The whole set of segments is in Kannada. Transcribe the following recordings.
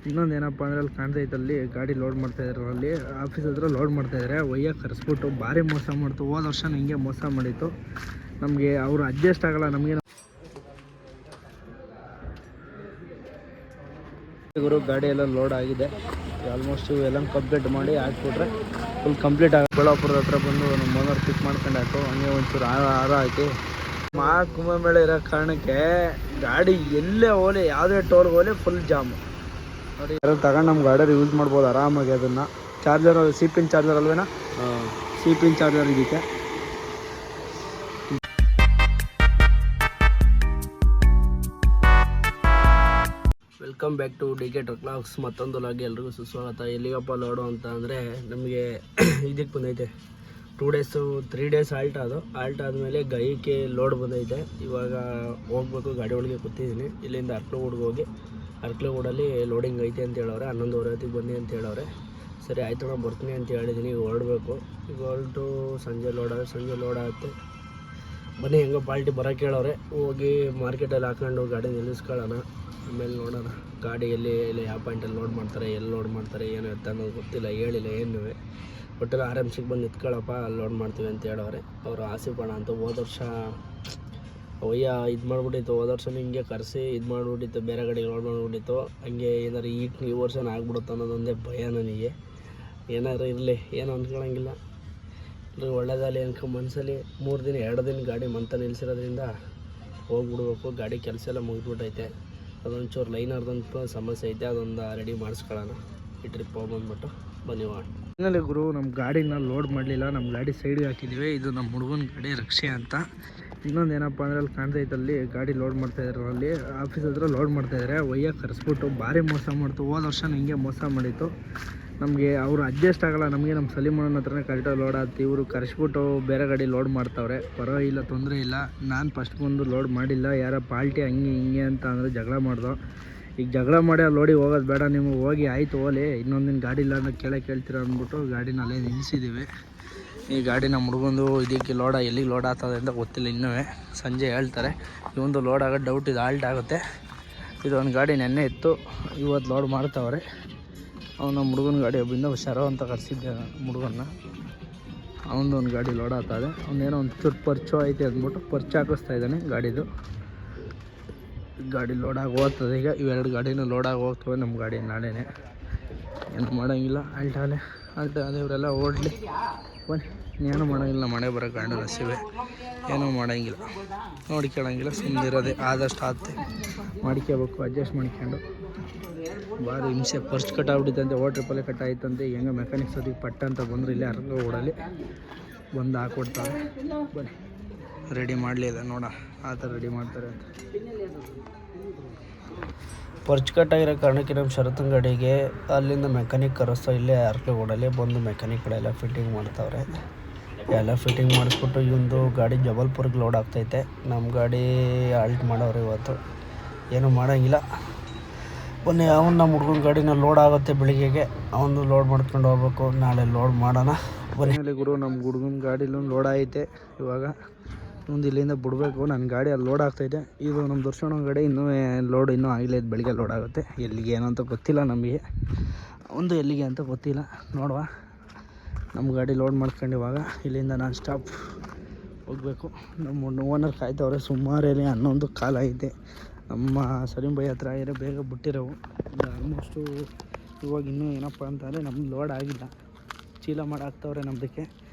ಇನ್ನೊಂದು ಏನಪ್ಪ ಅಂದರೆ ಅಲ್ಲಿ ಕಾಣ್ತೈತಲ್ಲಿ ಗಾಡಿ ಲೋಡ್ ಮಾಡ್ತಾಯಿದ್ರು, ಅಲ್ಲಿ ಆಫೀಸ್ ಹತ್ರ ಲೋಡ್ ಮಾಡ್ತಾಯಿದ್ದಾರೆ. ಒಯ್ಯ ಕರೆಸ್ಬಿಟ್ಟು ಭಾರಿ ಮೋಸ ಮಾಡ್ತು. ಹೋದ ವರ್ಷ ಹಿಂಗೆ ಮೋಸ ಮಾಡಿತ್ತು ನಮಗೆ. ಅವರು ಅಡ್ಜಸ್ಟ್ ಆಗಲ್ಲ ನಮಗೆ. ಗುರು ಗಾಡಿ ಎಲ್ಲ ಲೋಡ್ ಆಗಿದೆ ಆಲ್ಮೋಸ್ಟ್. ಇವೆಲ್ಲ ಕಂಪ್ಲೀಟ್ ಮಾಡಿ ಹಾಕ್ಬಿಟ್ರೆ ಫುಲ್ ಕಂಪ್ಲೀಟ್ ಆಗಿ ಬೆಳ್ಳಾಪುರದ ಹತ್ರ ಬಂದು ನಮ್ಮ ಓನರ್ ಪಿಕ್ ಮಾಡ್ಕೊಂಡು ಹಾಕು. ಹಂಗೆ ಒಂಚೂರು ಹಾರ ಹಾಕಿ ಕುಂಭಮೇಳ ಇರೋ ಕಾರಣಕ್ಕೆ ಗಾಡಿ ಎಲ್ಲೇ ಹೋಲಿ, ಯಾವುದೇ ಟೋಲ್ಗೆ ಹೋಲಿ ಫುಲ್ ಜಾಮು ನೋಡಿ. ಯಾರು ತಗೊಂಡು ನಮ್ಮ ಗಾಡಿಯಲ್ಲಿ ಯೂಸ್ ಮಾಡ್ಬೋದು ಆರಾಮಾಗಿ. ಅದನ್ನು ಚಾರ್ಜರ್ ಸಿ ಪಿನ್ ಚಾರ್ಜರ್ ಅಲ್ವೇನಾ? ಸಿ ಪಿನ್ ಚಾರ್ಜರ್ ಇದಕ್ಕೆ. Welcome back to D K truck vlogs. ಮತ್ತೊಂದು ಲಾಗಿ ಎಲ್ರಿಗೂ ಸುಸ್ವಾಗತ. ಎಲ್ಲಿಗಪ್ಪ ಲೋಡು ಅಂತ ಅಂದರೆ ನಮಗೆ ಇದಕ್ಕೆ ಬಂದೈತೆ 3 ಡೇಸ್ ಆಲ್ಟ್. ಆಲ್ಟ್ ಆದಮೇಲೆ ಗೈಕೆ ಲೋಡ್ ಬಂದೈತೆ. ಇವಾಗ ಹೋಗ್ಬೇಕು, ಗಾಡಿ ಒಳಗೆ ಕೂತಿದ್ದೀನಿ. ಇಲ್ಲಿಂದ ಅರ್ಕಲಗೂಡಿಗೆ ಹೋಗಿ ಅರ್ಕಲಗೂಡಲ್ಲಿ ಲೋಡಿಂಗ್ ಐತೆ ಅಂತ ಹೇಳವ್ರೆ. 11:30 ಹೊತ್ತಿಗೆ ಬನ್ನಿ ಅಂತ ಹೇಳವ್ರೆ. ಸರಿ ಆಯ್ತು ನಾನು ಬರ್ತೀನಿ ಅಂತ ಹೇಳಿದ್ದೀನಿ. ಈಗ ಹೊರಡಬೇಕು. ಈಗ ಹೊರಟು ಸಂಜೆ ಲೋಡ್ ಆಗುತ್ತೆ. ಬನ್ನಿ ಹೆಂಗೋ ಪಾಲ್ಟಿ ಬರೋಕ್ಕೆ ಹೇಳವ್ರೆ. ಹೋಗಿ ಮಾರ್ಕೆಟಲ್ಲಿ ಹಾಕೊಂಡು ಗಾಡಿ ನಿಲ್ಲಿಸ್ಕೊಳ್ಳೋಣ. ಆಮೇಲೆ ನೋಡೋಣ ಗಾಡಿ ಎಲ್ಲಿ ಯಾವ ಪಾಯಿಂಟಲ್ಲಿ ಲೋಡ್ ಮಾಡ್ತಾರೆ, ಎಲ್ಲಿ ಲೋಡ್ ಮಾಡ್ತಾರೆ, ಏನು ಎತ್ತ ಅನ್ನೋದು ಗೊತ್ತಿಲ್ಲ, ಹೇಳಿಲ್ಲ ಏನು. ಒಟ್ಟಲ್ಲಿ RMCಗೆ ಬಂದು ನಿಂತ್ಕೊಳ್ಳಪ್ಪ, ಅಲ್ಲಿ ಲೋಡ್ ಮಾಡ್ತೀವಿ ಅಂತ ಹೇಳವ್ರೆ. ಅವರು ಆಸೆಪಣ ಅಂತ ಹೋದ ವರ್ಷ ಒಯ್ಯ ಇದು ಮಾಡಿಬಿಟ್ಟಿತ್ತು. ಹೋದ ವರ್ಷ ಹಿಂಗೆ ಕರೆಸಿ ಇದು ಮಾಡಿಬಿಟ್ಟಿತ್ತು, ಬೇರೆ ಗಾಡಿಗೆ ಲೋಡ್ ಮಾಡಿಬಿಟ್ಟಿತ್ತು. ಹಂಗೆ ಏನಾರು ಈ ವರ್ಷನ ಆಗ್ಬಿಡುತ್ತೆ ಅನ್ನೋದೊಂದೇ ಭಯ ನನಗೆ. ಏನಾದ್ರು ಇರಲಿ, ಏನು ಅಂದ್ಕೊಳ್ಳೋಂಗಿಲ್ಲ. ಒಳ್ಳೇದಾಗಲಿ ಅನ್ಕೊ ಮನಸ್ಸಲ್ಲಿ 2 ದಿನ ಗಾಡಿ ಮಂತ ನಿಲ್ಲಿಸಿರೋದ್ರಿಂದ ಹೋಗ್ಬಿಡ್ಬೇಕು. ಗಾಡಿ ಕೆಲಸ ಎಲ್ಲ ಮುಗಿದ್ಬಿಟ್ಟೈತೆ. ಅದೊಂಚೂರು ಲೈನರ್ದಂತ ಸಮಸ್ಯೆ ಐತೆ, ಅದೊಂದು ರೆಡಿ ಮಾಡಿಸ್ಕೊಳ್ಳೋಣ. ಈ ಟ್ರಿಪ್ ಹೋಗ್ಬಂದ್ಬಿಟ್ಟು ಬನ್ನಿ ಫೈನಲಿ ಗುರು ನಮ್ಮ ಗಾಡಿನ ಲೋಡ್ ಮಾಡಲಿಲ್ಲ. ನಮ್ಮ ಗಾಡಿ ಸೈಡ್ಗೆ ಹಾಕಿದ್ದೀವಿ. ಇದು ನಮ್ಮ ಹುಡುಗನ ಗಾಡಿ ರಕ್ಷೆ ಅಂತ. ಇನ್ನೊಂದು ಏನಪ್ಪ ಅಂದರೆ ಅಲ್ಲಿ ಕಾಣ್ತೈತಲ್ಲಿ ಗಾಡಿ ಲೋಡ್ ಮಾಡ್ತಾಯಿದ್ರು, ಅಲ್ಲಿ ಆಫೀಸ್ ಹತ್ರ ಲೋಡ್ ಮಾಡ್ತಾಯಿದ್ದಾರೆ. ಒಯ್ಯ ಕರೆಸ್ಬಿಟ್ಟು ಭಾರಿ ಮೋಸ ಮಾಡ್ತು. ಹೋದ ವರ್ಷ ಹಿಂಗೆ ಮೋಸ ಮಾಡಿತ್ತು ನಮಗೆ. ಅವರು ಅಡ್ಜಸ್ಟ್ ಆಗಲ್ಲ ನಮಗೆ. ನಮ್ಮ ಸಲೀಮಣ್ಣನ ಹತ್ರನೇ ಕರೆಕ್ಟಾಗಿ ಲೋಡ್ ಆಯ್ತು. ಇವರು ಕರೆಸ್ಬಿಟ್ಟು ಬೇರೆ ಗಾಡಿ ಲೋಡ್ ಮಾಡ್ತಾವ್ರೆ. ಪರವಾಗಿಲ್ಲ, ತೊಂದರೆ ಇಲ್ಲ. ನಾನು ಫಸ್ಟ್ ಬಂದು ಲೋಡ್ ಮಾಡಿಲ್ಲ, ಯಾರೋ ಪಾಲ್ಟಿ ಹಂಗೆ ಹಿಂಗೆ ಅಂತ ಅಂದರೆ ಜಗಳ ಮಾಡ್ದೋ. ಈಗ ಜಗಳ ಮಾಡಿ ಲೋಡಿಗೆ ಹೋಗೋದು ಬೇಡ, ನೀವು ಹೋಗಿ ಆಯಿತು ಹೋಲಿ, ಇನ್ನೊಂದಿನ ಗಾಡಿ ಇಲ್ಲ ಅಂದ್ರೆ ಕೇಳ್ತೀರ ಅಂದ್ಬಿಟ್ಟು ಗಾಡಿನ ಅಲ್ಲೇ ನಿಲ್ಲಿಸಿದ್ದೀವಿ. ಈ ಗಾಡಿ ನಮ್ಮ ಹುಡುಗಂದು ಇದಕ್ಕೆ ಎಲ್ಲಿಗೆ ಲೋಡ್ ಆಗ್ತದೆ ಅಂತ ಗೊತ್ತಿಲ್ಲ ಇನ್ನೂ. ಸಂಜೆ ಹೇಳ್ತಾರೆ. ಇವೊಂದು ಲೋಡ್ ಆಗೋದು ಡೌಟ್ ಇದು, ಆಲ್ಟ್ ಆಗುತ್ತೆ. ಇದೊಂದು ಗಾಡಿ ನೆನ್ನೆ ಇತ್ತು, ಇವತ್ತು ಲೋಡ್ ಮಾಡ್ತಾವ್ರೆ. ಅವನು ನಮ್ಮ ಹುಡುಗನ ಗಾಡಿ ಒಬ್ಬಿಂದ ಶರೋ ಅಂತ ಕರೆಸಿದ್ದೆ ಹುಡುಗನ್ನ. ಅವನದು ಒಂದು ಗಾಡಿ ಲೋಡ್ ಆಗ್ತದೆ. ಅವನೇನೋ ಒಂದು ಚೂರು ಪರ್ಚು ಐತೆ ಅಂದ್ಬಿಟ್ಟು ಪರ್ಚು ಹಾಕಿಸ್ತಾ ಇದ್ದಾನೆ ಗಾಡಿದು. ಗಾಡಿ ಲೋಡಾಗಿ ಹೋಗ್ತದೆ. ಈಗ ಇವೆರಡು ಗಾಡಿನೂ ಲೋಡಾಗಿ ಹೋಗ್ತವೆ. ನಮ್ಮ ಗಾಡಿ ನಾಳೆನೇ ಏನು ಮಾಡೋಂಗಿಲ್ಲ. ಅಲ್ಟಾಲೆ ಇವರೆಲ್ಲ ಓಡಲಿ ಬನ್ನಿ. ಏನೂ ಮಾಡೋಂಗಿಲ್ಲ. ಮಳೆ ಬರೋ ಗಂಡು ಹಸಿವೆ, ಏನೂ ಮಾಡೋಂಗಿಲ್ಲ, ನೋಡ್ಕೊಳ್ಳೋಂಗಿಲ್ಲ. ಸುಮ್ಮನಿರೋದೆ ಆದಷ್ಟು ಆಗುತ್ತೆ. ಮಾಡ್ಕೋಬೇಕು, ಅಡ್ಜಸ್ಟ್ ಮಾಡ್ಕೊಂಡು. ಭಾರಿ ಹಿಂಸೆ. ಫಸ್ಟ್ ಕಟ್ ಆಗ್ಬಿಟ್ಟಿತ್ತಂತೆ, ಟ್ರಿಪ್ಪಲ್ಲೇ ಕಟ್ ಆಯ್ತಂತೆ. ಹೆಂಗೆ ಮೆಕ್ಯಾನಿಕ್ಸ್ ಅದಕ್ಕೆ ಪಟ್ಟ ಅಂತ ಬಂದರು. ಇಲ್ಲೇ ಅರ್ಕಲಗೂಡಲ್ಲಿ ಬಂದು ಹಾಕ್ಕೊಡ್ತಾರೆ. ಬನ್ನಿ ರೆಡಿ ಮಾಡಲಿ ಇದೆ ನೋಡೋಣ ಆ ಥರ ರೆಡಿ ಮಾಡ್ತಾರೆ ಅಂತ. ಪರ್ಚ್ ಕಟ್ಟಾಗಿರೋ ಕಾರಣಕ್ಕೆ ನಮ್ಮ ಶರತ್ತನ ಗಾಡಿಗೆ ಅಲ್ಲಿಂದ ಮೆಕ್ಯಾನಿಕ್ ಕರೆಸ್ತಾ ಇಲ್ಲೇ ಅರ್ಕಲಗೂಡಲ್ಲಿ ಬಂದು ಮೆಕ್ಯಾನಿಕ್ಗಳೆಲ್ಲ ಫಿಟ್ಟಿಂಗ್ ಮಾಡ್ತಾವ್ರೆ. ಎಲ್ಲ ಫಿಟ್ಟಿಂಗ್ ಮಾಡಿಸ್ಬಿಟ್ಟು ಇವೊಂದು ಗಾಡಿ ಜಬಲ್ಪುರ್ಗೆ ಲೋಡ್ ಆಗ್ತೈತೆ. ನಮ್ಮ ಗಾಡಿ ಆಲ್ಟ್ ಮಾಡೋರು ಇವತ್ತು. ಏನೂ ಮಾಡೋಂಗಿಲ್ಲ. ಬನ್ನಿ ಅವನು ನಮ್ಮ ಹುಡುಗನ ಗಾಡಿನ ಲೋಡ್ ಆಗುತ್ತೆ ಬೆಳಿಗ್ಗೆಗೆ. ಅವನು ಲೋಡ್ ಮಾಡ್ಕೊಂಡು ಹೋಗ್ಬೇಕು. ನಾಳೆ ಲೋಡ್ ಮಾಡೋಣ ಬನ್ನಿ. ಗುರು ನಮ್ಮ ಹುಡುಗನ ಗಾಡಿಲೂ ಲೋಡ್ ಐತೆ. ಇವಾಗ ಒಂದು ಇಲ್ಲಿಂದ ಬಿಡಬೇಕು. ನನ್ನ ಗಾಡಿ ಅಲ್ಲಿ ಲೋಡ್ ಆಗ್ತೈತೆ. ಇದು ನಮ್ಮ ದರ್ಶನ ಗಾಡಿ ಇನ್ನೂ ಲೋಡ್ ಇನ್ನೂ ಆಗಲಿಲ್ಲ. ಇದು ಬೆಳಿಗ್ಗೆ ಲೋಡ್ ಆಗುತ್ತೆ. ಎಲ್ಲಿಗೆ ಏನು ಅಂತ ಗೊತ್ತಿಲ್ಲ ನಮಗೆ. ಒಂದು ಎಲ್ಲಿಗೆ ಅಂತ ಗೊತ್ತಿಲ್ಲ. ನೋಡುವ. ನಮ್ಮ ಗಾಡಿ ಲೋಡ್ ಮಾಡ್ಕೊಂಡು ಇವಾಗ ಇಲ್ಲಿಂದ ನಾನು ಸ್ಟಾಪ್ ಹೋಗಬೇಕು. ನಮ್ಮ ಓನರ್ ಕಾಯ್ತವ್ರೆ. ಸುಮಾರಲ್ಲಿ 11 ಕಾಲ ಐತೆ. ನಮ್ಮ ಸಲೀಂ ಬೈ ಹತ್ರ ಆಗಿರೋ ಬೇಗ ಬಿಟ್ಟಿರೋವು. ಆಲ್ಮೋಸ್ಟು ಇವಾಗ ಇನ್ನೂ ಏನಪ್ಪ ಅಂತಂದರೆ ನಮ್ಗೆ ಲೋಡ್ ಆಗಿಲ್ಲ. ಚೀಲ ಮಾಡಿ ಹಾಕ್ತವ್ರೆ ನಮ್ಮದಕ್ಕೆ.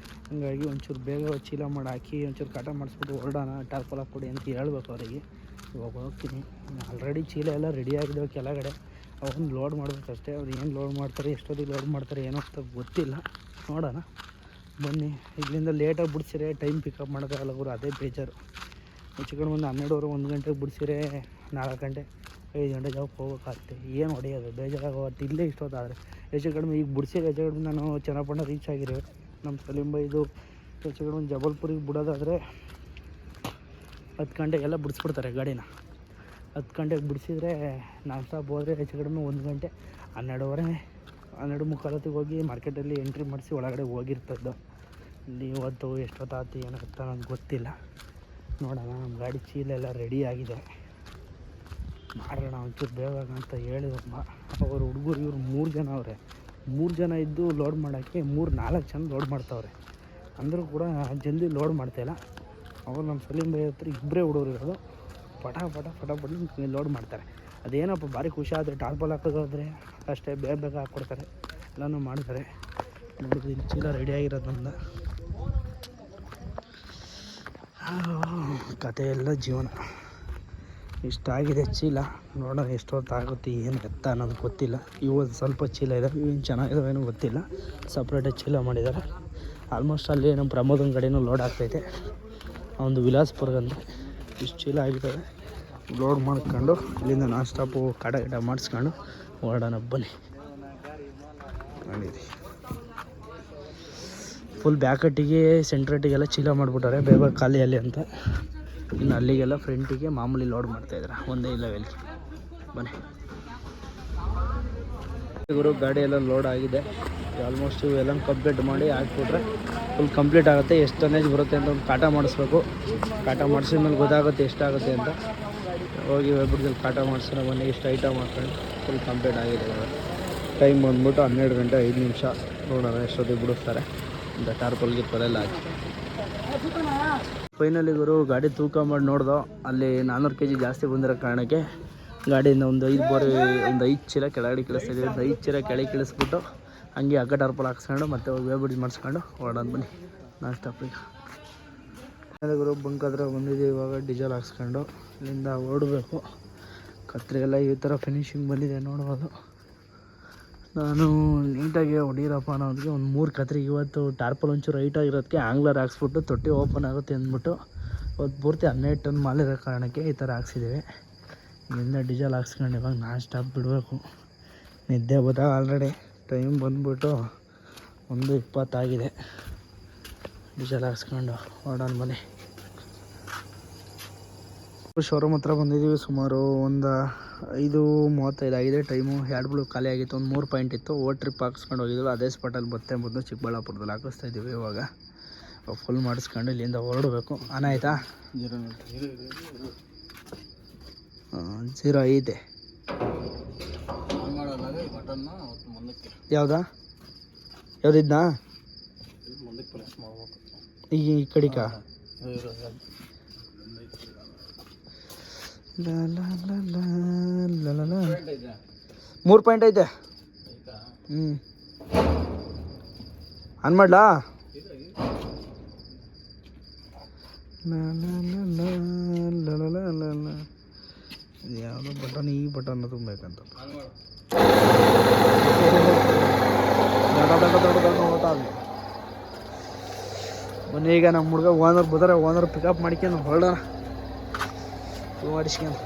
ಹಂಗಾಗಿ ಒಂಚೂರು ಬೇಗ ಚೀಲ ಮಾಡಿ ಹಾಕಿ ಒಂಚೂರು ಕಾಟ ಮಾಡಿಸ್ಬಿಟ್ಟು ಹೊರಡೋಣ. ಟಾರ್ಪಲ್ ಕೊಡಿ ಅಂತ ಹೇಳ್ಬೇಕು ಅವರಿಗೆ. ಇವಾಗ ಹೋಗ್ತೀನಿ. ಆಲ್ರೆಡಿ ಚೀಲ ಎಲ್ಲ ರೆಡಿ ಆಗಿದ್ದಾವೆ ಕೆಳಗಡೆ. ಅವನ್ನ ಲೋಡ್ ಮಾಡಬೇಕಷ್ಟೇ. ಅವ್ರು ಏನು ಲೋಡ್ ಮಾಡ್ತಾರೆ, ಎಷ್ಟೊತ್ತಿಗೆ ಲೋಡ್ ಮಾಡ್ತಾರೆ ಏನೋ ಅಂತ ಗೊತ್ತಿಲ್ಲ. ನೋಡೋಣ ಬನ್ನಿ. ಇಲ್ಲಿಂದ ಲೇಟಾಗಿ ಬಿಡ್ಸಿರೆ ಟೈಮ್ ಪಿಕಪ್ ಮಾಡೋಕ್ಕಾಗಲ್ಲ ಗುರು, ಅದೇ ಬೇಜಾರು. ಹೆಚ್ಚು ಕಡೆ ಒಂದು 12 1 ಗಂಟೆಗೆ ಬಿಡಿಸಿರೆ 4 ಗಂಟೆ 5 ಗಂಟೆ ಜಾಬ್ ಹೋಗ್ಬೇಕಾಗುತ್ತೆ. ಏನು ಹೊಡೆಯೋದು, ಬೇಜಾರಾಗೋದು. ಇಲ್ಲೇ ಇಷ್ಟೊತ್ತಾದರೆ ಹೆಚ್ಚು ಕಡಿಮೆ ಈಗ ಬಿಡಿಸಿದ್ರೆ ಹೆಚ್ಚು ಕಡಿಮೆ ನಾನು ಚನ್ನಪಟ್ಟಣ ರೀಚ್ ಆಗಿರುವೆ. ನಮ್ಮ ಸಲೀಂ ಬೈದು ಹೆಚ್ಚು ಕಡಿಮೆ ಜಬಲ್ಪುರಿಗೆ ಬಿಡೋದಾದರೆ 10 ಗಂಟೆಗೆಲ್ಲ ಬಿಡಿಸ್ಬಿಡ್ತಾರೆ ಗಾಡಿನ. 10 ಗಂಟೆಗೆ ಬಿಡಿಸಿದ್ರೆ ನಾನ್ ಸ್ಟಾಪ್ ಹೋದರೆ ಹೆಚ್ಚು ಕಡಿಮೆ 1 ಗಂಟೆ 12:30 ಹೋಗಿ ಮಾರ್ಕೆಟಲ್ಲಿ ಎಂಟ್ರಿ ಮಾಡಿಸಿ ಒಳಗಡೆ ಹೋಗಿರ್ತದ್ದು. ಇಲ್ಲಿ ಇವತ್ತು ಎಷ್ಟೊತ್ತಾಯ್ತು ಏನಾಗುತ್ತೆ ನನಗೆ ಗೊತ್ತಿಲ್ಲ. ನೋಡೋಣ. ನಮ್ಮ ಗಾಡಿ ಚೀಲ ಎಲ್ಲ ರೆಡಿ ಆಗಿದೆ. ಮಾಡೋಣ ಒಂಚೂರು ಬೇಗ ಅಂತ ಹೇಳಿದಮ್ಮ. ಅವರು ಹುಡುಗರು ಇವ್ರು 3 ಜನ ಅವರೇ. 3 ಜನ ಇದ್ದು ಲೋಡ್ ಮಾಡೋಕ್ಕೆ 3-4 ಜನ ಲೋಡ್ ಮಾಡ್ತಾವ್ರೆ. ಅಂದರೂ ಕೂಡ ಜಲ್ದಿ ಲೋಡ್ ಮಾಡ್ತಾಯಿಲ್ಲ. ಅವ್ರು ನಮ್ಮ ಸಲೀಂ ಬೈ ಹತ್ರ ಇಬ್ಬರೇ ಹುಡುಗರು ಇರೋದು. ಪಟ ಲೋಡ್ ಮಾಡ್ತಾರೆ. ಅದೇನಪ್ಪ ಭಾರಿ ಖುಷಿ ಆದರೆ ಟಾರ್ಪಲ್ ಹಾಕೋದಾದ್ರೆ ಅಷ್ಟೇ ಬೇಗ ಹಾಕ್ಕೊಡ್ತಾರೆ, ಎಲ್ಲನೂ ಮಾಡ್ತಾರೆ. ನೋಡಿದ್ರೆ ಇಲ್ಲಿ ಚೀಲ ರೆಡಿಯಾಗಿರೋದ್ರಿಂದ ಕತೆ ಎಲ್ಲ ಜೀವನ ಇಷ್ಟಾಗಿದೆ. ಚೀಲ ನೋಡೋಣ ಎಷ್ಟೊತ್ತಾಗುತ್ತೆ, ಏನು ಎತ್ತ ಅನ್ನೋದು ಗೊತ್ತಿಲ್ಲ. ಇವತ್ತು ಸ್ವಲ್ಪ ಚೀಲ ಇದೆ, ಇವೇನು ಚೆನ್ನಾಗಿದಾವೇನೋ ಗೊತ್ತಿಲ್ಲ. ಸಪ್ರೇಟಾಗಿ ಚೀಲ ಮಾಡಿದ್ದಾರೆ. ಆಲ್ಮೋಸ್ಟ್ ಅಲ್ಲಿ ನಮ್ಮ ಪ್ರಮೋದನ ಕಡೆಯೂ ಲೋಡ್ ಆಗ್ತೈತೆ. ಒಂದು ವಿಲಾಸ್ಪುರ್ಗಂತ ಇಷ್ಟು ಚೀಲ ಆಗಿದ್ದಾವೆ. ಲೋಡ್ ಮಾಡ್ಕೊಂಡು ಇಲ್ಲಿಂದ ನಾನ್ ಸ್ಟಾಪು ಗಿಡ ಮಾಡಿಸ್ಕೊಂಡು ಹೊರಡೋಣ ಬನ್ನಿ. ನೋಡಿರಿ ಫುಲ್ ಬ್ಯಾಕಟ್ಟಿಗೆ ಸೆಂಟ್ರೇಟಿಗೆಲ್ಲ ಚೀಲ ಮಾಡಿಬಿಟ್ಟಾರೆ ಬೇಗ ಖಾಲಿಯಲ್ಲಿ ಅಂತ. ಇನ್ನು ಅಲ್ಲಿಗೆಲ್ಲ ಫ್ರಂಟಿಗೆ ಮಾಮೂಲಿ ಲೋಡ್ ಮಾಡ್ತಾಯಿದ್ದಾರೆ ಒಂದೇ ಲೆವೆಲ್ಗೆ. ಬನ್ನಿ ಗುರು, ಗಾಡಿ ಎಲ್ಲ ಲೋಡ್ ಆಗಿದೆ. ಆಲ್ಮೋಸ್ಟ್ ಇವೆಲ್ಲ ಕಂಪ್ಲೀಟ್ ಮಾಡಿ ಹಾಕ್ಬಿಟ್ರೆ ಫುಲ್ ಕಂಪ್ಲೀಟ್ ಆಗುತ್ತೆ. ಎಷ್ಟು ಟನ್ನೇಜ್ ಬರುತ್ತೆ ಅಂತ ಒಂದು ಕಾಟ ಮಾಡಿಸ್ಬೇಕು. ಕಾಟ ಮಾಡಿಸಿದ ಮೇಲೆ ಗೊತ್ತಾಗುತ್ತೆ ಎಷ್ಟಾಗುತ್ತೆ ಅಂತ. ಹೋಗಿ ವೆಬ್ಬಿಡ್ದಲ್ಲಿ ಕಾಟ ಮಾಡಿಸ್ಕೊಂಡು ಬನ್ನಿ. ಇಷ್ಟು ಐಟಮ್ ಹಾಕೊಂಡು ಫುಲ್ ಕಂಪ್ಲೀಟ್ ಆಗಿದೆ. ಟೈಮ್ ಬಂದ್ಬಿಟ್ಟು 12 ಗಂಟೆ 5 ನಿಮಿಷ. ನೋಡೋಣ ಎಷ್ಟೊತ್ತಿಗೆ ಬಿಡಿಸ್ತಾರೆ ಅಂತ. ಟಾರ್ಪಲ್ಗೆ ಪಲೆಲ್ಲ ಹಾಕಿ ಫೈನಲಿ ಗುರು ಗಾಡಿ ತೂಕ ಮಾಡಿ ನೋಡ್ದೋ. ಅಲ್ಲಿ 400 kg ಜಾಸ್ತಿ ಬಂದಿರೋ ಕಾರಣಕ್ಕೆ ಗಾಡಿಯಿಂದ ಒಂದು 5 ಚೀಲ ಕೆಳಗಡೆ ಕಿಳಿಸ್ತಿದ್ದೀವಿ. 5 ಚೀಲ ಕೆಳಗೆ ಕಿಳಿಸ್ಬಿಟ್ಟು ಹಂಗೆ ಹಗ್ಗ ಟಾರ್ಪಲ್ ಹಾಕ್ಸ್ಕೊಂಡು ಮತ್ತೆ ವೇಬಿಡ್ ಮಾಡಿಸ್ಕೊಂಡು ಹೊರಡೋಣ ಬನ್ನಿ. ನಾನ್ ಸ್ಟಾಪಿಗೆ ಗುರು ಬಂಕ್ ಹತ್ರ ಬಂದಿದ್ದೀವಿ. ಇವಾಗ ಡೀಸೆಲ್ ಹಾಕ್ಸ್ಕೊಂಡು ಇಲ್ಲಿಂದ ಓಡಬೇಕು. ಕತ್ರಿ ಎಲ್ಲ ಈ ಥರ ಫಿನಿಶಿಂಗ್ ಬಂದಿದೆ ನೋಡ್ಬೋದು. ನಾನು ನೀಟಾಗಿ ಹೊಡೀರಪ್ಪ ಅನ್ನೋದಕ್ಕೆ ಒಂದು 3 ಕತ್ರಿ. ಇವತ್ತು ಟಾರ್ಪಲ್ ಒಂಚೂರು ಹೈಟಾಗಿರೋದಕ್ಕೆ ಆಂಗ್ಲರ್ ಹಾಕ್ಸ್ಬಿಟ್ಟು ತೊಟ್ಟಿ ಓಪನ್ ಆಗುತ್ತೆ ಅಂದ್ಬಿಟ್ಟು ಇವತ್ತು ಪೂರ್ತಿ 12 ಟನ್ ಮಾಲಿರೋ ಕಾರಣಕ್ಕೆ ಈ ಥರ ಹಾಕ್ಸಿದ್ದೀವಿ. ಇಲ್ಲಿಂದ ಡೀಸೆಲ್ ಹಾಕ್ಸ್ಕೊಂಡು ಇವಾಗ ನಾನ್ ಸ್ಟಾಪ್ ಬಿಡಬೇಕು. ನಿದ್ದೆ ಬತ್ತ ಆಲ್ರೆಡಿ. ಟೈಮ್ ಬಂದ್ಬಿಟ್ಟು 1:20 ಆಗಿದೆ. ಡೀಸೆಲ್ ಹಾಕ್ಸ್ಕೊಂಡು ಹೊರಡೋಣ ಬನ್ನಿ. ಶೋರೂಮ್ ಹತ್ರ ಬಂದಿದ್ದೀವಿ. ಸುಮಾರು ಒಂದು 5:35 ಆಗಿದೆ ಟೈಮು. 2 ಬ್ಲೂ ಖಾಲಿ ಆಗಿತ್ತು. ಒಂದು 3 ಪಾಯಿಂಟ್ ಇತ್ತು. ಟ್ರಿಪ್ ಹಾಕ್ಸ್ಕೊಂಡು ಹೋಗಿದ್ವಿ. ಅದೇ ಸ್ಪಾಟಲ್ಲಿ ಮತ್ತೆ ಬಂದು ಚಿಕ್ಕಬಳ್ಳಾಪುರದಲ್ಲಿ ಹಾಕಿಸ್ತಾ ಇದ್ದೀವಿ. ಇವಾಗ ಫುಲ್ ಮಾಡಿಸ್ಕೊಂಡು ಇಲ್ಲಿಂದ ಹೊರಡಬೇಕು. ಆನ ಆಯಿತಾ 0 ಐತೆ. ಯಾವುದಿದ್ನಾ ಈಗ ಈ ಕಡಿಕ 3 ಪಾಯಿಂಟ್ ಐತೆ. ಆನ್ ಮಾಡ್ಲಾ? ಇದು ಯಾವುದೋ ಬಟನ್, ಈ ಬಟನ್ ತುಂಬಬೇಕಂತ. ಬನ್ನಿ ಈಗ ನಮ್ಮ ಹುಡುಗ ಓನರ್ ಬರ್ತಾರೆ. ಓನರ್ ಪಿಕಪ್ ಮಾಡ್ಕೊಂಡು ಹೊರಡೋಣ. ಮಾಡಿಸ್ಕೊಂಡು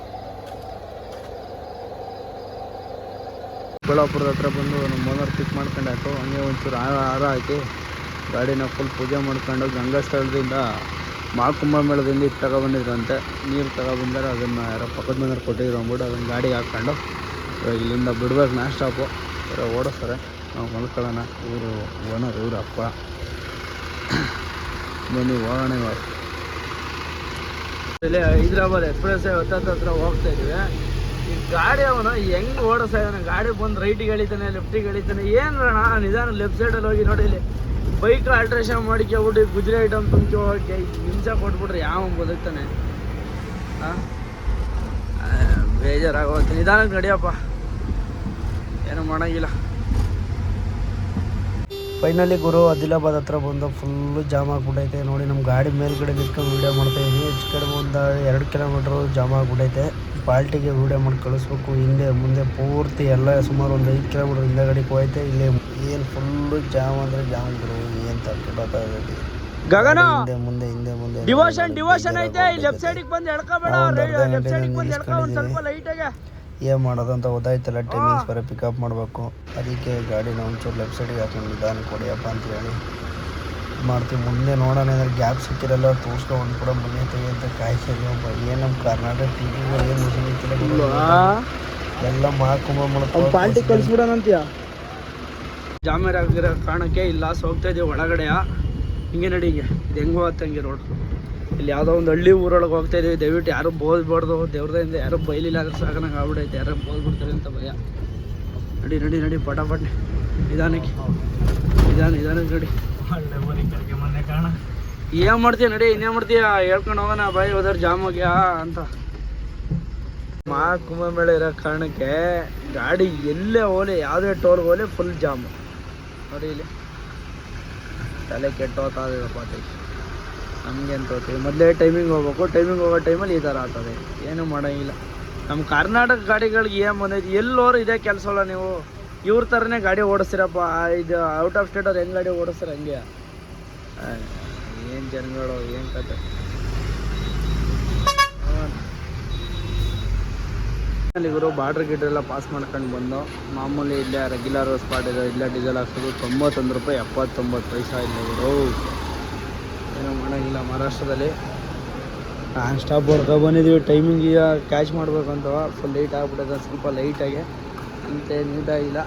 ಚಿಕ್ಕಬಳ್ಳಾಪುರದ ಹತ್ರ ಬಂದು ನಮ್ಮ ಓನರ್ ಪಿಕ್ ಮಾಡ್ಕೊಂಡು ಆಯ್ತು. ಹಂಗೆ ಒಂಚೂರು ಹಾರ ಹಾಕಿ ಗಾಡಿನ ಫುಲ್ ಪೂಜೆ ಮಾಡ್ಕೊಂಡು ಗಂಗಾ ಸ್ಥಳದಿಂದ ಮಹಾಕುಂಭಮೇಳದಿಂದ ಇದು ತಗೊಬಂದಿದ್ರಂತೆ. ನೀರು ತಗೊಬಂದರೆ ಅದನ್ನು ಯಾರೋ ಪಕ್ಕದ ಮನೆಯವ್ರು ಕೊಟ್ಟಿದ್ರು ಅಂದ್ಬಿಟ್ಟು ಅದನ್ನು ಗಾಡಿಗೆ ಹಾಕ್ಕೊಂಡು ಇವಾಗ ಇಲ್ಲಿಂದ ಬಿಡ್ಬೇಕು. ನಾನ್ ಸ್ಟಾಪು ಓಡಿಸ್ತಾರೆ. ನಾವು ಮಲ್ಕೊಳ್ಳೋಣ. ಇವರು ಓನರ್, ಇವರು ಅಪ್ಪ. ಬನ್ನಿ ಹೋಗೋಣ. ಇವಾಗ ಇಲ್ಲಿ ಹೈದ್ರಾಬಾದ್ ಎಕ್ಸ್ಪ್ರೆಸ್ ಹತ್ರ ಹೋಗ್ತಾ ಇದ್ದೀವಿ. ಈ ಗಾಡಿ ಅವನು ಹೆಂಗೆ ಓಡಿಸ್ತಾ ಇದ್ದಾನೆ. ಗಾಡಿ ಬಂದು ರೈಟಿಗೆ ಎಳಿತಾನೆ, ಲೆಫ್ಟಿಗೆ ಎಳಿತಾನೆ. ಏನು ಅಣ್ಣ ನಿಧಾನ ಲೆಫ್ಟ್ ಸೈಡಲ್ಲಿ ಹೋಗಿ ನೋಡಿ. ಇಲ್ಲಿ ಬೈಕ್ ಆಲ್ಟ್ರೇಷನ್ ಮಾಡಿಕೊಬಿಟ್ಟು ಗುಜರಿ ಐಟಮ್ ತುಂಬ್ಕೊ ಹೋಗಿ ಹಿಂಸೆ ಕೊಟ್ಬಿಟ್ರೆ ಯಾವ ಬದುಕ್ತಾನೆ. ಬೇಜಾರಾಗೋಗ್ತೀನಿ. ನಿಧಾನಕ್ಕೆ ನಡಿಯಪ್ಪ, ಏನೂ ಮಾಡೋಂಗಿಲ್ಲ. ಫೈನಲಿ ಗುರು ಆದಿಲಾಬಾದ್ ಹತ್ರ ಬಂದು ಫುಲ್ಲು ಜಾಮ್ ಆಗಿಬಿಟ್ಟೈತೆ. ನೋಡಿ ನಮ್ಮ ಗಾಡಿ ಮೇಲ್ಗಡೆ ನಿಂತ್ಕೊಂಡು ವೀಡಿಯೋ ಮಾಡ್ತಾಯಿದ್ದೀನಿ. ಹೆಚ್ಚು ಕಡೆ ಒಂದು 2 ಕಿಲೋಮೀಟ್ರು ಜಾಮ್ ಆಗಿಬಿಟ್ಟೈತೆ. ಪಾಲ್ಟಿಗೆ ವೀಡಿಯೋ ಮಾಡಿ ಕಳಿಸ್ಬೇಕು. ಹಿಂದೆ ಮುಂದೆ ಪೂರ್ತಿ ಎಲ್ಲ ಸುಮಾರು ಒಂದು 5 ಕಿಲೋಮೀಟ್ರ್ ಹಿಂದೆಗಡೆಗೆ ಹೋಯ್ತೆ. ಇಲ್ಲಿ ಏನು ಫುಲ್ಲು ಜಾಮ್ ಅಂದರೆ ಜಾಮ್ ಗುರು. ಏನು ತಗೊಳ್ಳೋದಾಗೈತಿ. ಗಗನ ಹಿಂದೆ ಮುಂದೆ ಡಿವೋಷನ್ ಐತೆ. ಲೆಫ್ಟ್ ಸೈಡಿಗೆ ಬಂದು ಎಳ್ಕೊಬೇಡ. ಲೆಫ್ಟ್ ಸೈಡಿಗೆ ಬಂದು ಎಳ್ಕೊ ಒಂದು ಸ್ವಲ್ಪ ಲೈಟಾಗೆ. ಏನು ಮಾಡೋದು ಅಂತ ಗೊತ್ತಾಯ್ತಲ್ಲ. ಟೈಮಿಂಗ್ಸ್ ಬರೀ ಪಿಕಪ್ ಮಾಡಬೇಕು. ಅದಕ್ಕೆ ಗಾಡಿನ ಒಂಚೂರು ಲೆಫ್ಟ್ ಸೈಡಿಗೆ ಹಾಕೊಂಡು ನಿಧಾನ ಕೊಡಿಯಪ್ಪ ಅಂತ ಹೇಳಿ ಮಾಡ್ತೀವಿ. ಮುಂದೆ ನೋಡೋಣ ಅಂದರೆ ಗ್ಯಾಪ್ ಸಿಕ್ಕಿರಲ್ಲ ತೋರಿಸ್ಕೊಂಡು ಕೂಡ ಮನೆ ತೆಗಿ ಅಂತ ಕಾಯ್ತಿದ್ವಿ. ಏನು ನಮ್ಮ ಕರ್ನಾಟಕ ಟಿವಿಗಳು ಏನು ಮಿಷನ್ ಇತ್ತಿಲ್ಲ ಎಲ್ಲ ಮಾಡ್ಕೊಂಬ ಪಾಲ್ಟಿ ಕಳಿಸ್ಬಿಡೋಣಂತೀಯ. ಜಾಮೇರ್ ಆಗಿರೋ ಕಾರಣಕ್ಕೆ ಇಲ್ಲಿ ಲಾಸ್ ಹೋಗ್ತಾ ಇದೀವಿ ಒಳಗಡೆ. ಹಿಂಗೆ ನಡಿ, ಹಿಂಗೆ ಇದು ಹೆಂಗೆ ಹೋಗುತ್ತೆ ಹಂಗೆ ರೋಡ್. ಇಲ್ಲಿ ಯಾವುದೋ ಒಂದು ಹಳ್ಳಿ ಊರೊಳಗೆ ಹೋಗ್ತಾ ಇದೀವಿ. ದಯವಿಟ್ಟು ಯಾರು ಬೋದ್ಬಾರ್ದು, ದೇವ್ರದಿಂದ ಯಾರು ಬೈಲಿಲ್ಲ ಅಂದ್ರೆ ಸಾಕನಂಗೆ ಆಗ್ಬಿಡೈತೆ. ಯಾರು ಬೋದ್ಬಿಡ್ತಾರೆ ಅಂತ ಭಯ. ನಡಿ ನಡಿ ನಡಿ ಪಟಾಪಟ್ ನಿಧಾನಕ್ಕೆ ನಡಿ. ಮೊನ್ನೆ ಕಾರಣ ಏನು ಮಾಡ್ತೀಯ ನಡಿ, ಇನ್ನೇನು ಮಾಡ್ತೀಯ ಹೇಳ್ಕೊಂಡು ಹೋಗೋಣ ಬಾಯಿ ಹೋದ್ರೆ ಜಾಮ್ ಹೋಗ್ಯಾ ಅಂತ. ಕುಂಭಮೇಳ ಇರೋ ಕಾರಣಕ್ಕೆ ಗಾಡಿ ಎಲ್ಲೇ ಹೋಗಲಿ, ಯಾವುದೇ ಟೋಲ್ಗೆ ಹೋಗಲಿ ಫುಲ್ ಜಾಮು. ನೋಡಿ ಇಲ್ಲಿ ತಲೆ ಕೆಟ್ಟೋಗ್ತದಪ್ಪ ನಮಗೆ ಅಂತ ಹೋಗ್ತೀವಿ. ಮೊದಲೇ ಟೈಮಿಂಗ್ ಹೋಗ್ಬೇಕು, ಟೈಮಿಂಗ್ ಹೋಗೋ ಟೈಮಲ್ಲಿ ಈ ಥರ ಆಗ್ತದೆ. ಏನೂ ಮಾಡೋಂಗಿಲ್ಲ. ನಮ್ಮ ಕರ್ನಾಟಕ ಗಾಡಿಗಳಿಗೆ ಏನು ಬಂದೈತಿ, ಎಲ್ಲೋರು ಇದೇ ಕೆಲಸ ಅಲ್ಲ. ನೀವು ಇವ್ರ ಥರನೇ ಗಾಡಿ ಓಡಿಸ್ತೀರಪ್ಪ. ಇದು ಔಟ್ ಆಫ್ ಸ್ಟೇಟ್ ಅವ್ರು ಹೆಂಗೆ ಗಾಡಿ ಓಡಿಸ್ತಾರೆ ಹಂಗೆ. ಏನು ಜನಗಳು, ಏನು ಕತೆ. ಇವರು ಬಾರ್ಡ್ರ್ ಗಿಡ್ರೆಲ್ಲ ಪಾಸ್ ಮಾಡ್ಕೊಂಡು ಬಂದು ಮಾಮೂಲಿ ಇಲ್ಲೇ ರೆಗ್ಯುಲರ್ ಸ್ಪಾಟ್ ಇದೆ. ಇಲ್ಲೇ ಡೀಸೆಲ್ ಹಾಕ್ಸೋದು 91 ರೂಪಾಯಿ 79 ಪೈಸಾ. ಇಲ್ಲ ಇವರು ಏನೋ ಮಾಡೋಂಗಿಲ್ಲ. ಮಹಾರಾಷ್ಟ್ರದಲ್ಲಿ ನಾನ್ ಸ್ಟಾಪ್ ಹೊಡ್ಕೊ ಬಂದಿದ್ದೀವಿ. ಟೈಮಿಂಗ್ ಈಗ ಕ್ಯಾಚ್ ಮಾಡ್ಬೇಕಂತವ. ಫುಲ್ ಲೇಟ್ ಆಗ್ಬಿಟ್ಟದ, ಸ್ವಲ್ಪ ಲೈಟಾಗಿ ಅಂತ ನೀಟಾಗಿಲ್ಲ.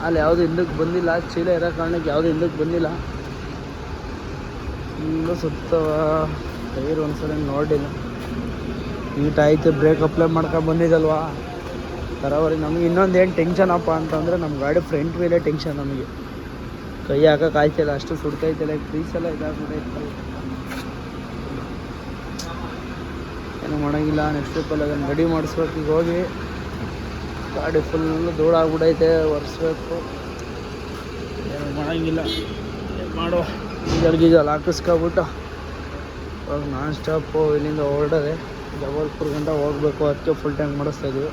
ಅಲ್ಲಿ ಯಾವುದು ಹಿಂದಕ್ಕೆ ಬಂದಿಲ್ಲ, ಚೀಲ ಇರೋ ಕಾರಣಕ್ಕೆ ಯಾವುದು ಹಿಂದಕ್ಕೆ ಬಂದಿಲ್ಲ. ಇನ್ನೂ ಸುತ್ತ ಟೈರ್ ಒಂದ್ಸಲ ನೋಡಿಲ್ಲ. ನೀಟ್ ಆಯಿತು, ಬ್ರೇಕ್ ಅಪ್ಲೈ ಮಾಡ್ಕೊಂಡು ಬಂದಿದ್ದಲ್ವಾ ತರಾವರಿ. ನಮಗೆ ಇನ್ನೊಂದು ಏನು ಟೆನ್ಷನ್ ಅಪ್ಪ ಅಂತಂದರೆ ನಮ್ಮ ಗಾಡಿ ಫ್ರಂಟ್ ವೀಲೇ ಟೆನ್ಷನ್. ನಮಗೆ ಕೈ ಹಾಕೋಕೆ ಆಯ್ತಿಲ್ಲ, ಅಷ್ಟು ಸುಡ್ತೈತಿಲ್ಲ. ಕ್ರೀಸ್ ಎಲ್ಲ ಇದಾಗ್ಬಿಟ್ಟೈತೆ. ಏನೂ ಮಾಡೋಂಗಿಲ್ಲ. ನೆಕ್ಸ್ಟ್ ಟ್ರಿಪ್ಪಲ್ಲಿ ಅದನ್ನು ರೆಡಿ ಮಾಡಿಸ್ಬೇಕು. ಈಗ ಹೋಗಿ ಗಾಡಿ ಫುಲ್ ಧೂಳಾಗ್ಬಿಟ್ಟೈತೆ, ಒರೆಸ್ಬೇಕು. ಏನು ಮಾಡೋಂಗಿಲ್ಲ. ಏನು ಮಾಡೋ ಗೀಜಲ್ ಹಾಕಿಸ್ಕೊಬಿಟ್ಟು ಇವಾಗ ನಾನ್ ಸ್ಟಾಪು ಇಲ್ಲಿಂದ ಹೊರಡದೆ ಜಬಲ್ಪುರ್ ಗಂಟ ಹೋಗಬೇಕು. ಅದಕ್ಕೆ ಫುಲ್ ಟ್ಯಾಂಕ್ ಮಾಡಿಸ್ತಾಯಿದ್ವಿ.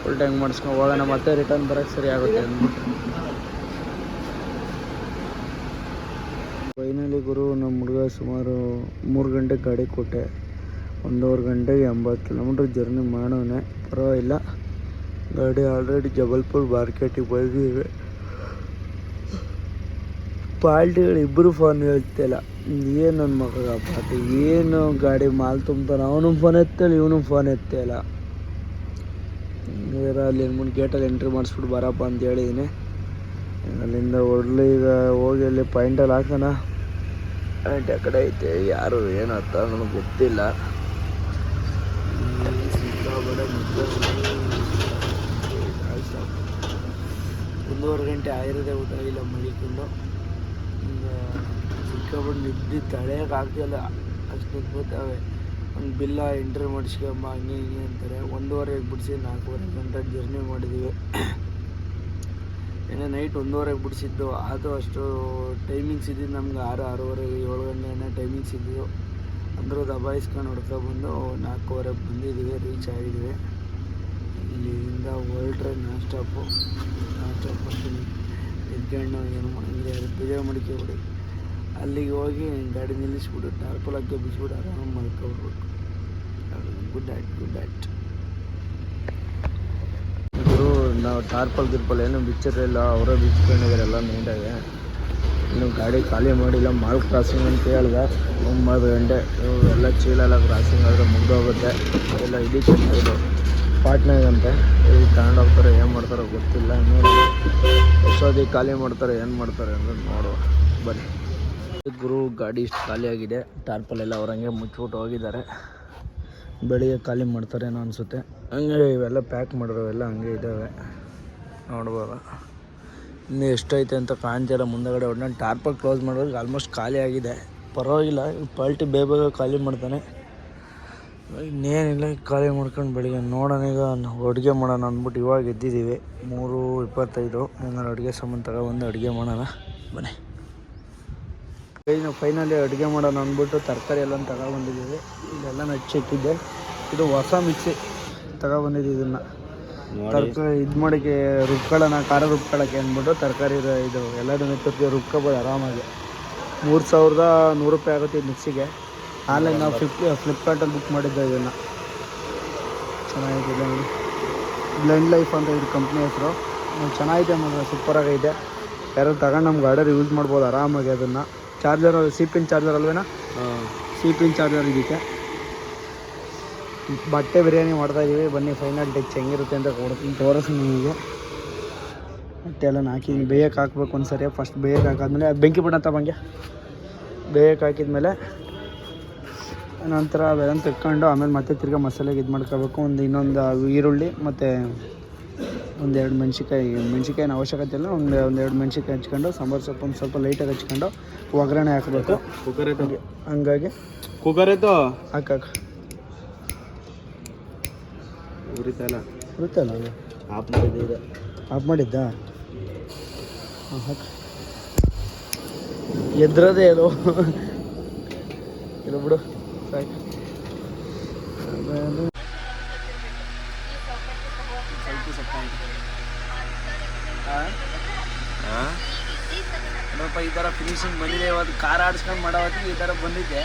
ಫುಲ್ ಟ್ಯಾಂಕ್ ಮಾಡಿಸ್ಕೊಂಡು ಹೋಗೋಣ, ಮತ್ತೆ ರಿಟರ್ನ್ ಬರೋಕ್ಕೆ ಸರಿ ಆಗುತ್ತೆ ಅಂದ್ಬಿಟ್ಟು. ಫೈನಲಿ ಗುರು ನಮ್ಮ ಹುಡುಗ ಸುಮಾರು 3 ಗಂಟೆಗೆ ಗಾಡಿ ಕೊಟ್ಟೆ. 1.5 ಗಂಟೆಗೆ 80 ಕಿಲೋಮೀಟ್ರ್ ಜರ್ನಿ ಮಾಡೋನೆ. ಪರವಾಗಿಲ್ಲ. ಗಾಡಿ ಆಲ್ರೆಡಿ ಜಬಲ್ಪುರ್ ಮಾರ್ಕೆಟಿಗೆ ಬಂದಿವೆ. ಪಾಲ್ಟಿಗಳು ಇಬ್ಬರು ಫೋನ್ ಹೇಳ್ತಿಲ್ಲ. ಏನು ನನ್ನ ಮಗ ಪಾಟಿ, ಏನು ಗಾಡಿ ಮಾಲ್ ತುಂಬ್ತಾನೆ. ಅವನು ಫೋನ್ ಎತ್ತಲ್ಲ, ಇವನು ಫೋನ್ ಎತ್ತಿಲ್ಲ. ಅಲ್ಲಿ ಮುಂದೆ ಗೇಟಲ್ಲಿ ಎಂಟ್ರಿ ಮಾಡಿಸ್ಬಿಟ್ಟು ಬರಪ್ಪ ಅಂತ ಹೇಳಿದ್ದೀನಿ. ಅಲ್ಲಿಂದ ಹೊರಡ್ಲಿ. ಈಗ ಹೋಗಿ ಅಲ್ಲಿ ಪಾಯಿಂಟಲ್ಲಿ ಹಾಕೋಣ. ಪಾಯಿಂಟ್ ಆ ಕಡೆ ಐತೆ. ಯಾರು ಏನು ಅರ್ಥ ನನಗೆ ಗೊತ್ತಿಲ್ಲ. ಸಿಕ್ಕಾಬಡೆ 1.5 ಗಂಟೆ ಆಗಿರೋದೇ ಊಟ ಇಲ್ಲ ಮಲಿಕೊಂಡು. ಈಗ ಸಿಕ್ಕಾಬಿಟ್ಟು ನಿದ್ದೆ ತಳೆಯೋಕೆ ಆಗ್ತಿಲ್ಲ, ಅಷ್ಟು ನಿಂತ್ಕೋತಾವೆ. ಒಂದು ಬಿಲ್ಲ ಎಂಟ್ರಿ ಮಾಡಿಸ್ಕೊಂಬ ಹಂಗೆ ಹಿಂಗೆ ಅಂತಾರೆ. 1:15 ಬಿಡಿಸಿ 4:30 ಗಂಟೆ ಜರ್ನಿ ಮಾಡಿದ್ದೀವಿ. ಏನೋ ನೈಟ್ 1:15 ಬಿಡಿಸಿದ್ದು. ಅದು ಅಷ್ಟು ಟೈಮಿಂಗ್ಸ್ ಇದ್ದಿದ್ದು ನಮ್ಗೆ 6, 6:30, 7 ಗಂಟೆ ಟೈಮಿಂಗ್ಸ್ ಇದ್ದಿದ್ದು. ಅಂದರೂ ದಬಾಯಿಸ್ಕೊಂಡು ಹೊಡ್ಕೊಬಂದು 4:15 ಬಂದಿದ್ದೀವಿ, ರೀಚ್ ಆಗಿದ್ದೀವಿ. ಇಲ್ಲಿಂದ ಹೊರಟ್ರೆ ನಾನ್ ಸ್ಟಾಪ್ ಮಾಡ್ತೀನಿ. ಎದ್ಕೊಂಡು ಏನು ಮಾಡಂಗಿಲ್ಲ, ಬೇಜಾರು ಮಡಿಕೆಬಿಡಿ. ಅಲ್ಲಿಗೆ ಹೋಗಿ ಗಾಡಿ ನಿಲ್ಲಿಸ್ಬಿಟ್ಟು ಟಾರ್ಪಲ್ ಹಾಕಿ ಬಿಚ್ಬಿಟ್ಟು ಆರಾಮ ಮಾಡ್ಕೊಬಿಡ್ಬೇಕು. Good night. ಇವರು ನಾವು ಟಾರ್ಪಲ್ ಏನೂ ಬಿಚ್ಚಿರಲಿಲ್ಲ, ಅವರೇ ಬಿಚ್ಕೊಂಡಿದ್ದಾರೆ ಎಲ್ಲ ನೀಟಾಗಿ. ಇನ್ನು ಗಾಡಿ ಖಾಲಿ ಮಾಡಿಲ್ಲ. ಮಾಲ್ ಕ್ರಾಸಿಂಗ್ ಅಂತ ಹೇಳಿದೆ 9 ಗಂಟೆ. ಎಲ್ಲ ಚೀಲ ಎಲ್ಲ ಕ್ರಾಸಿಂಗ್ ಆದರೆ ಮುಗ್ದೋಗುತ್ತೆ. ಎಲ್ಲ ಇಡೀ ಚೆನ್ನಾಗಿದೆ ಪಾಟ್ನಾಗಂತೆ. ಇಲ್ಲಿ ತಗೊಂಡೋಗ್ತಾರೆ, ಏನು ಮಾಡ್ತಾರೋ ಗೊತ್ತಿಲ್ಲ. ಎಷ್ಟೊತ್ತಿಗೆ ಖಾಲಿ ಮಾಡ್ತಾರೆ, ಏನು ಮಾಡ್ತಾರೆ ಅಂದರೆ ನೋಡುವ ಬನ್ನಿ. ಗುರು ಗಾಡಿ ಇಷ್ಟು ಖಾಲಿಯಾಗಿದೆ. ಟಾರ್ಪಲೆಲ್ಲ ಅವ್ರಂಗೆ ಮುಚ್ಚಿಬಿಟ್ಟು ಹೋಗಿದ್ದಾರೆ. ಬೆಳಿಗ್ಗೆ ಖಾಲಿ ಮಾಡ್ತಾರೇನೋ ಅನಿಸುತ್ತೆ. ಹಂಗೆ ಇವೆಲ್ಲ ಪ್ಯಾಕ್ ಮಾಡಿರೋವೆಲ್ಲ ಹಂಗೆ ಇದ್ದಾವೆ ನೋಡ್ಬೋದು. ಇನ್ನೂ ಎಷ್ಟೈತೆ ಅಂತ ಕಾಣ್ತಿಲ್ಲ ಮುಂದಗಡೆ. ಒಟ್ಟು ಟಾರ್ಪಲ್ ಕ್ಲೋಸ್ ಮಾಡೋದು ಆಲ್ಮೋಸ್ಟ್ ಖಾಲಿ ಆಗಿದೆ. ಪರವಾಗಿಲ್ಲ. ಪಾಲ್ಟಿ ಬೇಗ ಖಾಲಿ ಮಾಡ್ತಾನೆ. ಇನ್ನೇನಿಲ್ಲ, ಖಾಲಿ ಮಾಡ್ಕೊಂಡು ಬೆಳಿಗ್ಗೆ ನೋಡೋಣ. ಈಗ ಅಡುಗೆ ಮಾಡೋಣ ಅಂದ್ಬಿಟ್ಟು ಇವಾಗ ಎದ್ದಿದ್ದೀವಿ 3:25. ಏನಾರು ಅಡುಗೆ ಸಾಮಾನು ತಗೊಬಂದು ಅಡುಗೆ ಮಾಡೋಣ ಬನ್ನಿ. ಫೈನಲಿ ಅಡುಗೆ ಮಾಡೋಣ ಅಂದ್ಬಿಟ್ಟು ತರಕಾರಿ ಎಲ್ಲ ತಗೊಬಂದಿದ್ದೀವಿ. ಇಲ್ಲೆಲ್ಲ ಹಚ್ಚಿಟ್ಟಿದ್ದೆ. ಇದು ಹೊಸ ಮಿಕ್ಸಿ ತಗೊಬಂದಿದ್ದೀವಿ. ಇದನ್ನು ತರಕಾರಿ ಇದು ಮಾಡೋಕ್ಕೆ ರುಬ್ಕೊಳ್ಳೋಣ, ಖಾರ ರುಬ್ಕೊಳ್ಳೋಕ್ಕೆ ಅಂದ್ಬಿಟ್ಟು ತರಕಾರಿ ಇದು ಎಲ್ಲರೂ ಮೆತ್ತಕ್ಕೆ ರುಬ್ಕೊಬೋದು ಆರಾಮಾಗಿ. 3,100 ರೂಪಾಯಿ ಆಗುತ್ತೆ ಈ ಮಿಕ್ಸಿಗೆ. ಆನ್ಲೈನ್ ನಾವು ಫ್ಲಿಪ್ಕಾರ್ಟಲ್ಲಿ ಬುಕ್ ಮಾಡಿದ್ದೆ. ಇದನ್ನು ಚೆನ್ನಾಗಿದೆ ನೋಡಿ. ಬ್ಲೆಂಡ್ ಲೈಫ್ ಅಂತ ಇದು ಕಂಪ್ನಿ ಹೆಸರು. ಚೆನ್ನಾಗಿದೆ ಮಾತ್ರ, ಸೂಪರಾಗೈತೆ. ಯಾರು ತಗೊಂಡು ನಮ್ಮ ಗಾಡಿಯಲ್ಲಿ ಯೂಸ್ ಮಾಡ್ಬೋದು ಆರಾಮಾಗಿ. ಅದನ್ನು ಚಾರ್ಜರ್ C-ಪಿನ್ ಚಾರ್ಜರ್ ಅಲ್ವೇನಾ? C-ಪಿನ್ ಚಾರ್ಜರ್ ಇದಕ್ಕೆ. ಬಟ್ಟೆ ಬಿರಿಯಾನಿ ಮಾಡ್ತಾಯಿದ್ದೀವಿ. ಬನ್ನಿ ಫೈನಲ್ ಟಚ್ ಹೆಂಗಿರುತ್ತೆ ಅಂತ ತೋರಿಸಿ ನಿಮಗೆ. ಬಟ್ಟೆ ಎಲ್ಲ ಹಾಕಿದ್ದೀನಿ. ಬೇಯಕ್ಕೆ ಹಾಕ್ಬೇಕು ಒಂದು ಸರಿ. ಫಸ್ಟ್ ಬೇಯಕ್ಕೆ ಹಾಕಾದ್ಮೇಲೆ ಅದು ಬೆಂಕಿ ಬಿಡಂತ ಬಂಗೆ ಬೇಯಕ್ಕೆ ಹಾಕಿದ್ಮೇಲೆ ನಂತರ ಅವೆಲ್ಲ ತೆಕ್ಕೊಂಡು ಆಮೇಲೆ ಮತ್ತೆ ತಿರ್ಗಾ ಮಸಾಲೆಗೆ ಇದು ಮಾಡ್ಕೋಬೇಕು. ಇನ್ನೊಂದು ಈರುಳ್ಳಿ ಮತ್ತು ಒಂದೆರಡು ಮೆಣ್ಸಿಕಾಯಿನ ಅವಶ್ಯಕತೆ ಇಲ್ಲ. ಒಂದೆರಡು ಮೆಣ್ಸಿಕಾಯಿ ಹಚ್ಕೊಂಡು ಸಾಂಬಾರು ಸೊಪ್ಪು ಒಂದು ಸ್ವಲ್ಪ ಲೈಟಾಗಿ ಹಚ್ಕೊಂಡು ಒಗ್ಗರಣೆ ಹಾಕಬೇಕು. ಹಂಗಾಗಿ ಕುಕ್ಕರ್ ಇತ್ತು ಹಾಕ ಉರಿತಲ್ಲ ಆಫ್ ಮಾಡಿದ್ದೆ ಆಫ್ ಮಾಡಿದ್ದಾ ಹಾಕ ಎದ್ರದೇ ಅದು ಇಲ್ಲ ಬಿಡು ಸಾಕು. ನೋಡಪ್ಪ ಈ ಥರ ಫಿನಿಶಿಂಗ್ ಬಂದಿದೆ. ಇವತ್ತು ಖಾರ ಆಡಿಸ್ಕೊಂಡು ಮಾಡೋ ಹೊತ್ತಿಗೆ ಈ ಥರ ಬಂದಿದ್ದೆ.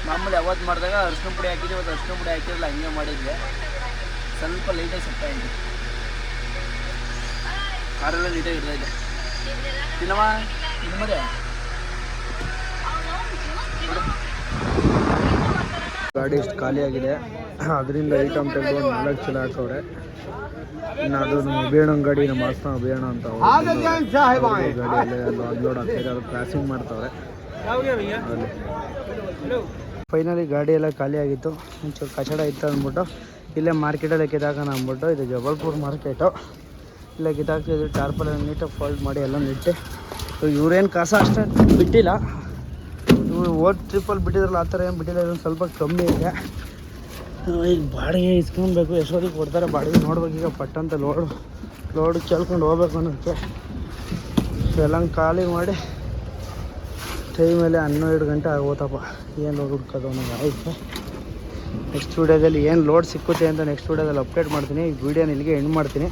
ಮಾಮೂಲಿ ಯಾವತ್ತು ಮಾಡಿದಾಗ ಅರ್ಶಿನ ಪುಡಿ ಹಾಕಿದ್ದೆ, ಇವತ್ತು ಅರ್ಶಿನ ಪುಡಿ ಹಾಕಿರಲ್ಲ, ಹಂಗೆ ಮಾಡಿದ್ದೆ. ಸ್ವಲ್ಪ ಲೈಟಾಗಿ ಸಪ್ಪಾಯಿದೆ, ಖಾರೆಲ್ಲ ನೀಟಾಗಿ ಇರ್ತೈತೆ. ತಿನ್ನಮ್ಮ ನಿಮ್ಮದೇ ಗಾಡಿ ಎಷ್ಟು ಖಾಲಿಯಾಗಿದೆ. ಅದರಿಂದ ಐಟಮ್ ತೆಗೆದು ಒಂದು 4 ಚೀಲ ಹಾಕವ್ರೆ. ಇನ್ನು ಅದು ನಮ್ಮ ಅಭಿಯಾಣ ಗಾಡಿ, ನಮ್ಮ ಮಾಸ್ತ ಅಭಿಯಾಣ ಅಂತ ಗಾಡಿಯಲ್ಲಿ ಅನ್ಲೋಡ್ ಆಗ್ತಾಯಿದೆ. ಅದು ಕ್ರಾಸಿಂಗ್ ಮಾಡ್ತಾವ್ರೆ. ಫೈನಲಿ ಗಾಡಿ ಎಲ್ಲ ಖಾಲಿಯಾಗಿತ್ತು. ಒಂಚೂರು ಕಚಡ ಇತ್ತು ಅಂದ್ಬಿಟ್ಟು ಇಲ್ಲೇ ಮಾರ್ಕೆಟಲ್ಲಿ ಕಿತ್ತಾಕೋಣ ಅಂದ್ಬಿಟ್ಟು, ಇದು ಜಬಲ್ಪುರ್ ಮಾರ್ಕೆಟು, ಇಲ್ಲೇ ಕಿತ್ತಾಕ್ತಿದ್ರು. ಟಾರ್ಪಲ್ ನೀಟಾಗಿ ಫೋಲ್ಡ್ ಮಾಡಿ ಎಲ್ಲ ನಿಟ್ಟೆ. ಇವ್ರೇನು ಕಸ ಅಷ್ಟೇ ಬಿಟ್ಟಿಲ್ಲ, ಇವರು ಓಟ್ ಟ್ರಿಪ್ಪಲ್ಲಿ ಬಿಟ್ಟಿದ್ರಲ್ಲ ಆ ಥರ ಏನು ಬಿಟ್ಟಿಲ್ಲ. ಇದೊಂದು ಸ್ವಲ್ಪ ಕಮ್ಮಿ ಇದೆ. ಈಗ ಬಾಡಿಗೆ ಇಸ್ಕೊಬೇಕು, ಎಷ್ಟೊತ್ತಿಗೆ ಕೊಡ್ತಾರೆ ಬಾಡಿಗೆ ನೋಡ್ಬೇಕು. ಈಗ ಪಟ್ಟಂತ ಲೋಡ್ ಕೇಳ್ಕೊಂಡು ಹೋಗ್ಬೇಕು ಅನ್ನೋಕ್ಕೆ ಎಲ್ಲ ಖಾಲಿ ಮಾಡಿ ಟೈಮಲ್ಲಿ 12 ಗಂಟೆ ಆಗೋತಪ್ಪ. ಏನು ಲೋಡ್ ಹುಡ್ಕೋದು ಅನ್ನೋದು ಆಯಿತು. ನೆಕ್ಸ್ಟ್ ವೀಡಿಯೋದಲ್ಲಿ ಏನು ಲೋಡ್ ಸಿಕ್ಕುತ್ತೆ ಅಂತ ನೆಕ್ಸ್ಟ್ ವೀಡಿಯೋದಲ್ಲಿ ಅಪ್ಡೇಟ್ ಮಾಡ್ತೀನಿ. ಈ ವಿಡಿಯೋನ ಇಲ್ಲಿಗೆ ಎಂಡ್ ಮಾಡ್ತೀನಿ.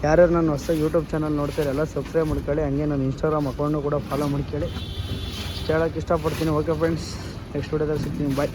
ಯಾರ್ಯಾರು ನಾನು ಹೊಸ ಯೂಟ್ಯೂಬ್ ಚಾನಲ್ ನೋಡ್ತಾರೆ ಎಲ್ಲ ಸಬ್ಸ್ಕ್ರೈಬ್ ಮಾಡ್ಕೊಳ್ಳಿ. ಹಂಗೆ ನಾನು ಇನ್ಸ್ಟಾಗ್ರಾಮ್ ಅಕೌಂಟು ಕೂಡ ಫಾಲೋ ಮಾಡ್ಕೊಳ್ಳಿ. ಇಷ್ಟು ಹೇಳೋಕ್ಕೆ ಇಷ್ಟಪಡ್ತೀನಿ. ಓಕೆ ಫ್ರೆಂಡ್ಸ್, ನೆಕ್ಸ್ಟ್ ವೀಡಿಯೋದಲ್ಲಿ ಸಿಗ್ತೀನಿ. ಬಾಯ್.